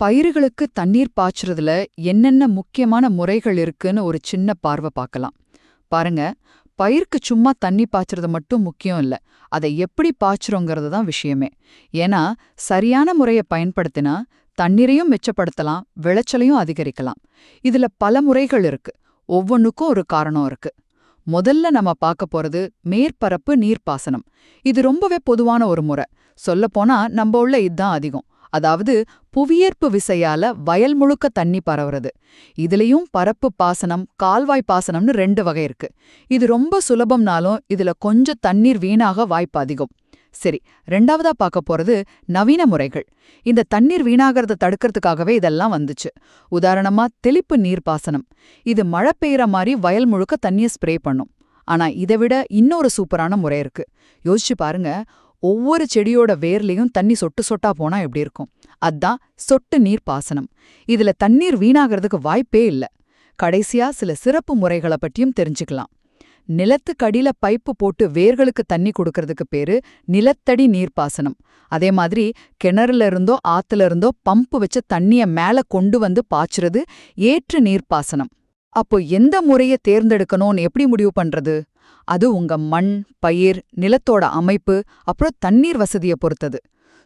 பயிர்களுக்கு தண்ணீர் பாய்ச்சறதுல என்னென்ன முக்கியமான முறைகள் இருக்குன்னு ஒரு சின்ன பார்வை பார்க்கலாம். பாருங்க, பயிருக்கு சும்மா தண்ணி பாய்ச்சறது மட்டும் முக்கியம் இல்ல. அதை எப்படி பாய்ச்சறோங்கிறது தான் விஷயமே. ஏன்னா, சரியான முறையை பயன்படுத்தினா தண்ணீரையும் மிச்சப்படுத்தலாம், விளைச்சலையும் அதிகரிக்கலாம். இதுல பல முறைகள் இருக்கு. ஒவ்வொன்னுக்கும் ஒரு காரணம் இருக்கு. முதல்ல நம்ம பார்க்க போறது மேற்பரப்பு நீர்ப்பாசனம். இது ரொம்பவே பொதுவான ஒரு முறை. சொல்லப்போனா நம்ம உள்ள இதுதான் அதிகம். அதாவது புவியீர்ப்பு விசையால வயல் முழுக்க தண்ணி பரவுறது. இதுலயும் பரப்பு பாசனம், கால்வாய் பாசனம்னு 2 வகை இருக்கு. இது ரொம்ப சுலபம்னாலும் இதுல கொஞ்சம் தண்ணீர் வீணாக வாய்ப்பு அதிகம். சரி, 2வதா பார்க்க போறது நவீன முறைகள். இந்த தண்ணீர் வீணாகிறத தடுக்கிறதுக்காகவே இதெல்லாம் வந்துச்சு. உதாரணமா தெளிப்பு நீர்ப்பாசனம். இது மழை பெய்யற மாதிரி வயல் முழுக்க தண்ணியை ஸ்ப்ரே பண்ணும். ஆனா இதை விட இன்னொரு சூப்பரான முறை இருக்கு. யோசிச்சு பாருங்க, ஒவ்வொரு செடியோட வேர்லயும் தண்ணி சொட்டு சொட்டா போனா எப்படி இருக்கும்? அதான் சொட்டு நீர் பாசனம். இதுல தண்ணீர் வீணாகிறதுக்கு வாய்ப்பே இல்ல. கடைசியா சில சிறப்பு முறைகளை பற்றியும் தெரிஞ்சுக்கலாம். நிலத்துக்கடியில பைப்பு போட்டு வேர்களுக்கு தண்ணி கொடுக்கறதுக்கு பேரு நிலத்தடி நீர்ப்பாசனம். அதே மாதிரி கிணறுல இருந்தோ ஆத்துல இருந்தோ பம்பு வச்ச தண்ணிய மேல கொண்டு வந்து பாய்ச்சறது ஏற்று நீர்ப்பாசனம். அப்போ எந்த முறையை தேர்ந்தெடுக்கணும்னு எப்படி முடிவு பண்றது? அது உங்க மண், பயிர், நிலத்தோட அமைப்பு, அப்புறம் தண்ணீர் வசதியை பொறுத்தது.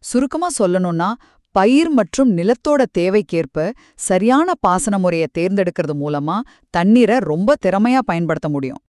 சுருக்கமா சொல்லணும்னா, பயிர் மற்றும் நிலத்தோட தேவைக்கேற்ப சரியான பாசன முறையை தேர்ந்தெடுக்கிறது மூலமா தண்ணீரை ரொம்ப திறமையா பயன்படுத்த முடியும்.